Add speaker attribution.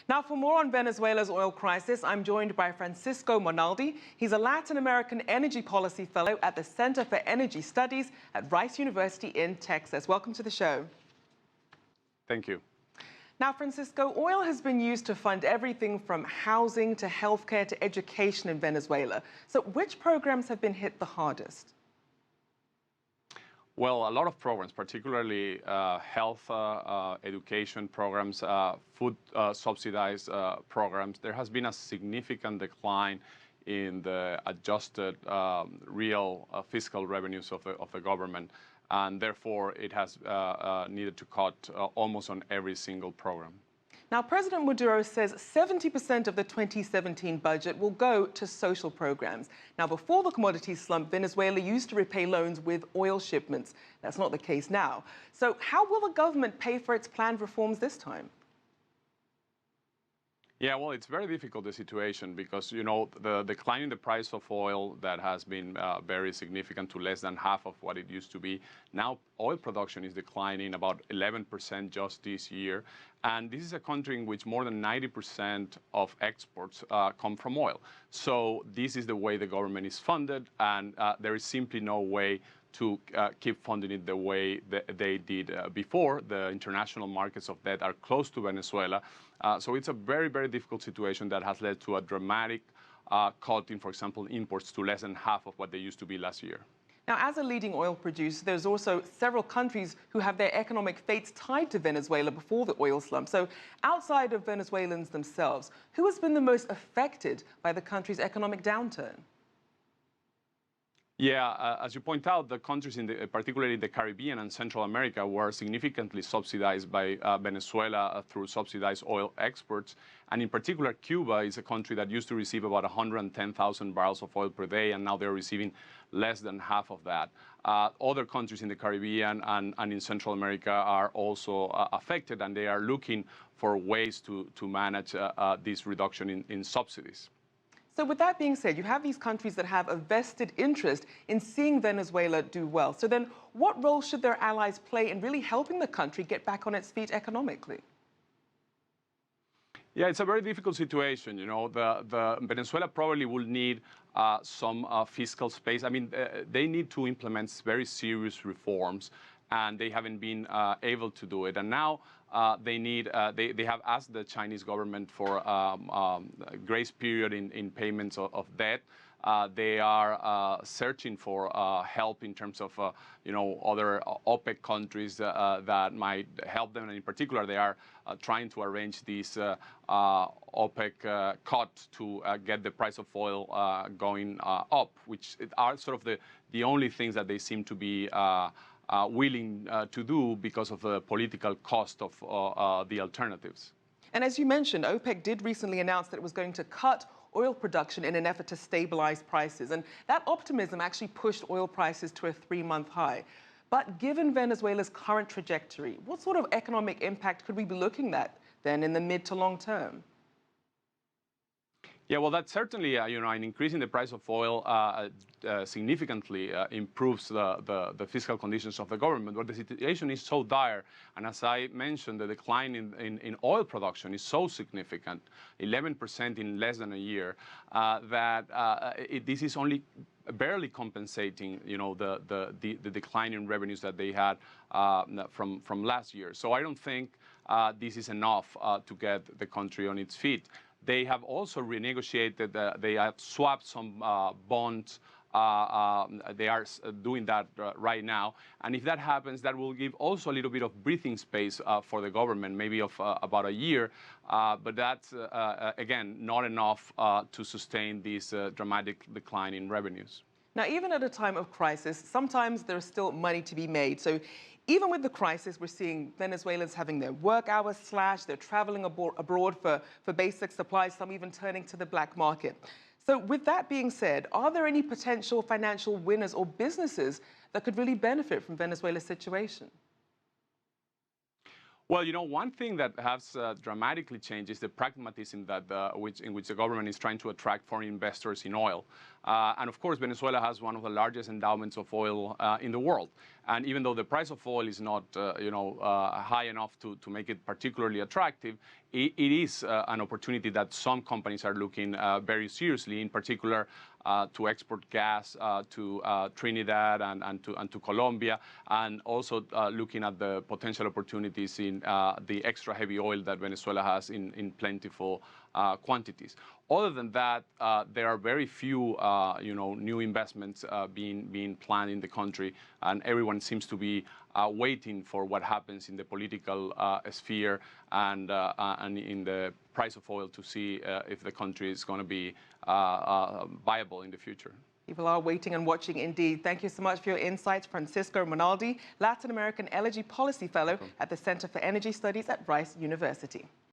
Speaker 1: Now, for more on Venezuela's oil crisis, I'm joined by Francisco Monaldi. He's a Latin American Energy Policy Fellow at the Center for Energy Studies at Rice University in Texas. Welcome to the show.
Speaker 2: Thank you.
Speaker 1: Now, Francisco, oil has been used to fund everything from housing to healthcare to education in Venezuela. So which programs have been hit the hardest?
Speaker 2: Well, a lot of programs, particularly health education programs, food subsidized programs. There has been a significant decline in the adjusted real fiscal revenues of the government, and therefore it has needed to cut almost on every single program.
Speaker 1: Now, President Maduro says 70% of the 2017 budget will go to social programs. Now, before the commodity slump, Venezuela used to repay loans with oil shipments. That's not the case now. So how will the government pay for its planned reforms this time?
Speaker 2: Yeah, well, it's very difficult, the situation, because, you know, the decline in the price of oil that has been very significant to less than half of what it used to be. Now, oil production is declining about 11% just this year. And this is a country in which more than 90% of exports come from oil. So this is the way the government is funded, and there is simply no way to keep funding it the way they did before. The international markets of debt are close to Venezuela. So it's a very, very difficult situation that has led to a dramatic cut in, for example, imports to less than half of what they used to be last year.
Speaker 1: Now, as a leading oil producer, there's also several countries who have their economic fates tied to Venezuela before the oil slump. So outside of Venezuelans themselves, who has been the most affected by the country's economic downturn?
Speaker 2: Yeah, as you point out, the countries, particularly the Caribbean and Central America, were significantly subsidized by Venezuela through subsidized oil exports. And in particular, Cuba is a country that used to receive about 110,000 barrels of oil per day, and now they're receiving less than half of that. Other countries in the Caribbean and in Central America are also affected, and they are looking for ways to manage this reduction in subsidies.
Speaker 1: So with that being said, you have these countries that have a vested interest in seeing Venezuela do well. So then what role should their allies play in really helping the country get back on its feet economically?
Speaker 2: Yeah, it's a very difficult situation. You know, the Venezuela probably will need some fiscal space. I mean, they need to implement very serious reforms, and they haven't been able to do it. And now they have asked the Chinese government for a grace period in payments of debt. They are searching for help in terms of, other OPEC countries that might help them. And in particular, they are trying to arrange this OPEC cut to get the price of oil going up, which are sort of the only things that they seem to be willing to do because of the political cost of the alternatives.
Speaker 1: And as you mentioned, OPEC did recently announce that it was going to cut oil production in an effort to stabilize prices. And that optimism actually pushed oil prices to a 3-month high. But given Venezuela's current trajectory, what sort of economic impact could we be looking at then in the mid to long term?
Speaker 2: Yeah, well, that certainly, an increase in the price of oil significantly improves the fiscal conditions of the government. But the situation is so dire, and as I mentioned, the decline in oil production is so significant, 11% in less than a year, that this is only barely compensating, the decline in revenues that they had from last year. So I don't think this is enough to get the country on its feet. They have also renegotiated, they have swapped some bonds. They are doing that right now. And if that happens, that will give also a little bit of breathing space for the government, maybe of about a year. But that's, again, not enough to sustain this dramatic decline in revenues.
Speaker 1: Now, even at a time of crisis, sometimes there's still money to be made. So even with the crisis, we're seeing Venezuelans having their work hours slashed, they're traveling abroad for basic supplies, some even turning to the black market. So with that being said, are there any potential financial winners or businesses that could really benefit from Venezuela's situation?
Speaker 2: Well, one thing that has dramatically changed is the pragmatism that in which the government is trying to attract foreign investors in oil. And of course, Venezuela has one of the largest endowments of oil in the world. And even though the price of oil is not, high enough to make it particularly attractive, it is an opportunity that some companies are looking very seriously, in particular to export gas to Trinidad and to Colombia, and also looking at the potential opportunities in the extra heavy oil that Venezuela has in plentiful quantities. Other than that, there are very few, new investments being planned in the country, and everyone seems to be waiting for what happens in the political sphere and in the price of oil to see if the country is going to be viable in the future.
Speaker 1: People are waiting and watching indeed. Thank you so much for your insights, Francisco Monaldi, Latin American Energy Policy Fellow at the Center for Energy Studies at Rice University.